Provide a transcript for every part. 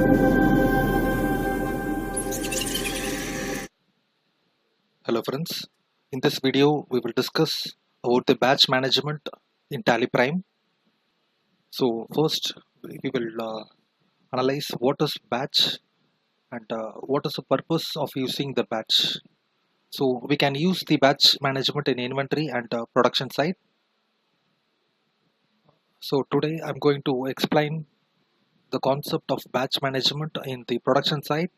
Hello friends, in this video we will discuss about the batch management in Tally Prime. So first we will analyze what is batch and what is the purpose of using the batch. So we can use the batch management in inventory and production side. So today I'm going to explain the concept of batch management in the production side,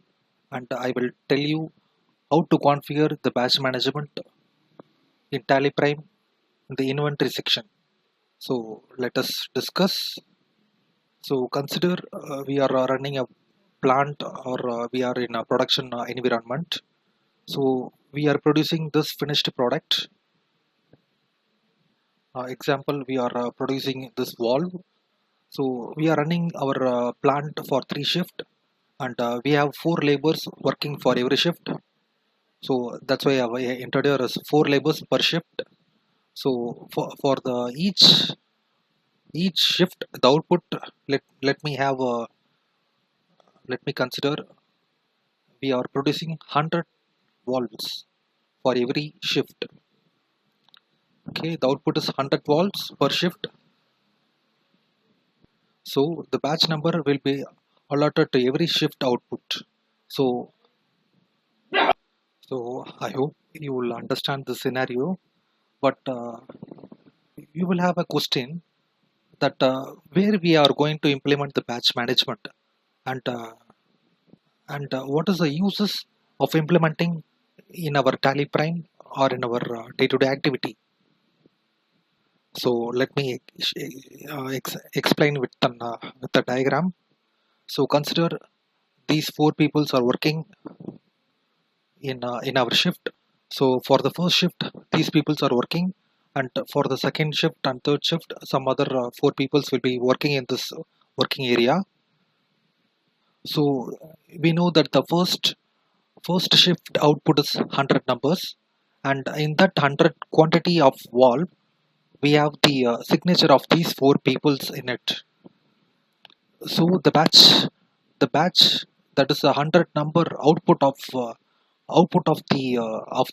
and I will tell you how to configure the batch management in Tally Prime in the inventory section. So let us discuss. So consider we are running a plant, or we are in a production environment. So we are producing this finished product. Example, we are producing this valve. So we are running our plant for 3 shift, and we have 4 laborers working for every shift. So that's why I entered as 4 laborers per shift. So for the each shift, the output, let me have let me consider we are producing 100 volts for every shift. Okay, the output is 100 volts per shift. So the batch number will be allotted to every shift output. So so I hope you will understand the scenario, but you will have a question that where we are going to implement the batch management, and what is the uses of implementing in our Tally Prime or in our day-to-day activity. So let me explain with the diagram. So consider these 4 peoples are working in our shift. So for the first shift, these peoples are working, and for the second shift and third shift, some other 4 peoples will be working in this working area. So we know that the first shift output is 100 numbers, and in that 100 quantity of valve, we have the signature of these 4 peoples in it. So the batch that is a 100 number output of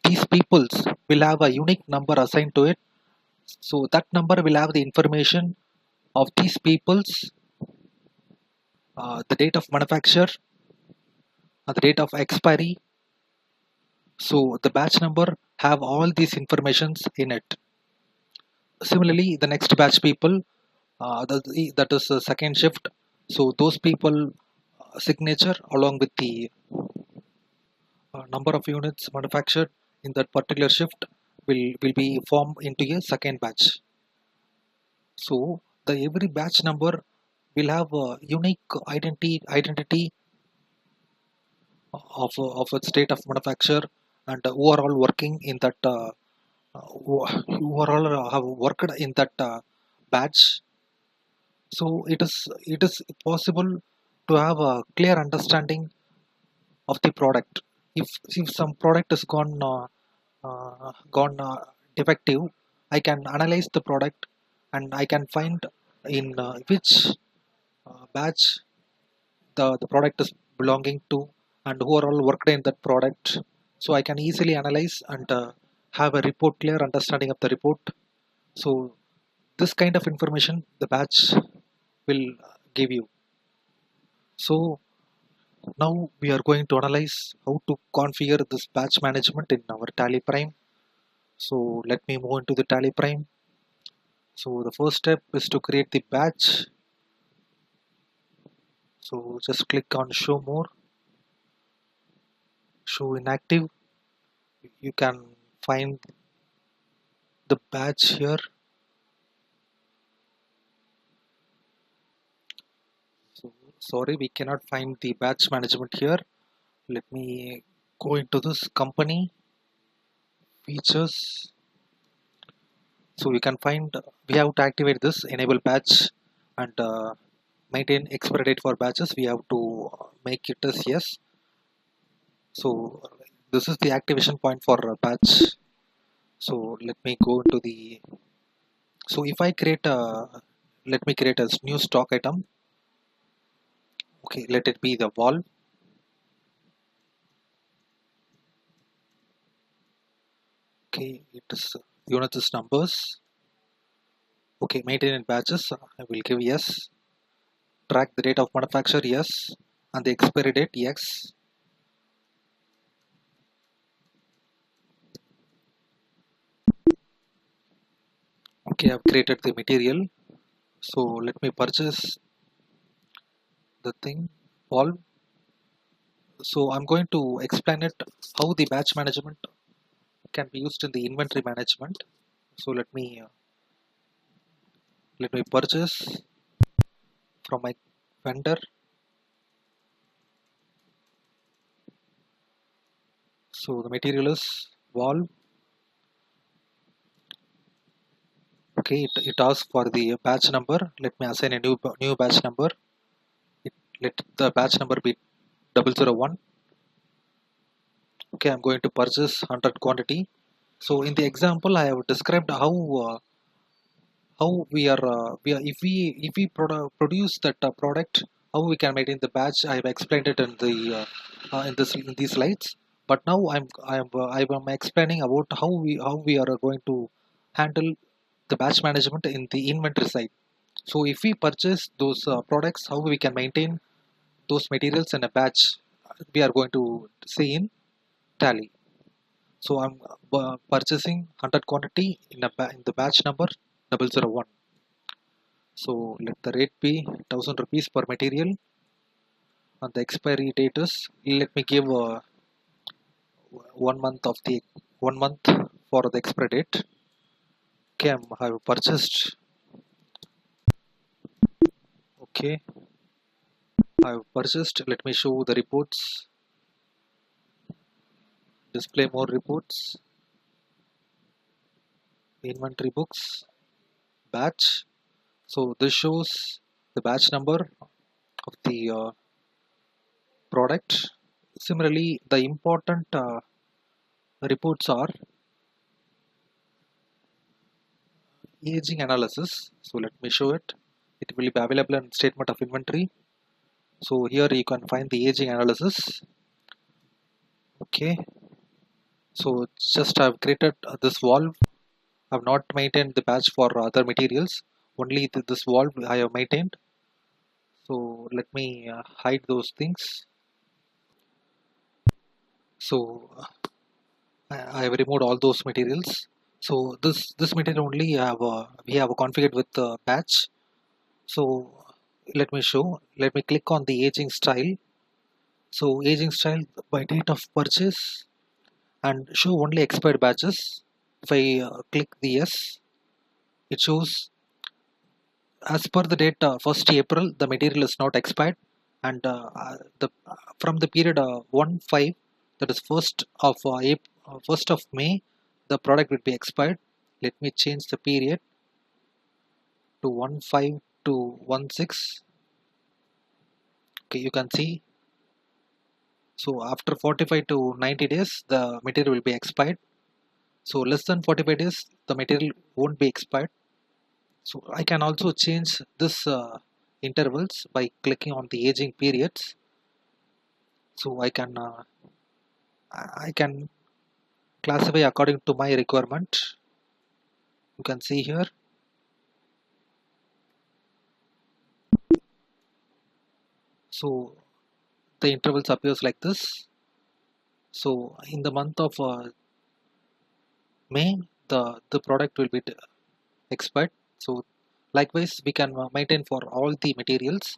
these peoples will have a unique number assigned to it. So that number will have the information of these peoples, the date of manufacture, the date of expiry. So the batch number have all these informations in it. Similarly, the next batch people, that is the second shift. So those people signature along with the number of units manufactured in that particular shift will be formed into a second batch. So the every batch number will have a unique identity of its state of manufacture, and overall working in that overall have worked in that batch. So it is possible to have a clear understanding of the product. If some product is gone defective, I can analyze the product, and I can find in which batch the product is belonging to, and who are all worked in that product. So I can easily analyze and have a report, clear understanding of the report. So this kind of information the batch will give you. So now we are going to analyze how to configure this batch management in our Tally Prime. So let me move into the Tally Prime. So the first step is to create the batch. So just click on show more, show inactive. You can find the batch here. So sorry, we cannot find the batch management here. Let me go into this company features. So you can find we have to activate this enable batch, and maintain expiry date for batches. We have to make it as yes. So this is the activation point for batch. So let me go into the, so if I create a, let me create a new stock item. Okay, let it be the valve. Okay, it is unit is numbers. Okay, maintain in batches. I will give yes. Track the date of manufacture, yes. And the expiry date, yes. Okay, I've created the material. So let me purchase the thing, valve. So I'm going to explain it how the batch management can be used in the inventory management. So let me purchase from my vendor. So the material is valve. Okay, it asks for the batch number. Let me assign a new batch number. Let the batch number be 001. Okay, I'm going to purchase 100 quantity. So in the example, I have described how if we produce that product, how we can maintain the batch. I have explained it in the in these slides. But now I'm explaining about how we are going to handle the batch management in the inventory side. So if we purchase those products, how we can maintain those materials in a batch, we are going to see in tally. So I'm purchasing 100 quantity in the batch number 001. So let the rate be 1000 rupees per material, and the expiry date is, let me give 1 month of the 1 month for the expiry date. Okay, I have purchased. Okay, I have purchased. Let me show the reports. Display more reports. Inventory books. Batch. So this shows the batch number of the product. Similarly, the important reports are aging analysis. So let me show it. It will be available in statement of inventory. So here you can find the aging analysis. Okay, so just I've created this valve. I've not maintained the batch for other materials. Only this valve I have maintained. So let me hide those things. So I have removed all those materials. So this material only we have configured with the batch. So let me show. Let me click on the aging style. So aging style by date of purchase and show only expired batches. If I click the yes, it shows as per the date 1st April the material is not expired, and the from the period 1/5, that is 1st of May, the product will be expired. Let me change the period to 1/5 to 1/6. Okay, you can see. So after 45 to 90 days the material will be expired. So less than 45 days the material won't be expired. So I can also change this intervals by clicking on the aging periods. So I can classify according to my requirement. You can see here. So the intervals appears like this. So in the month of May, the product will be expired. So likewise, we can maintain for all the materials.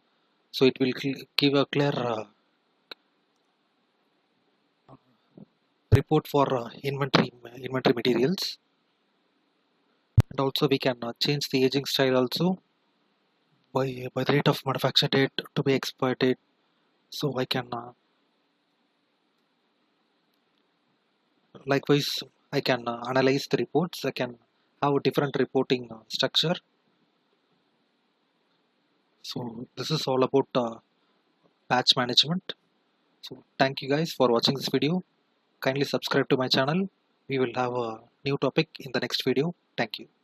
So it will give a clear report for inventory materials. And also we can change the aging style also by the rate of manufacture date to be expired date. So I can likewise I can analyze the reports. I can have a different reporting structure. So this is all about batch management. So thank you guys for watching this video. Kindly subscribe to my channel. We will have a new topic in the next video. Thank you.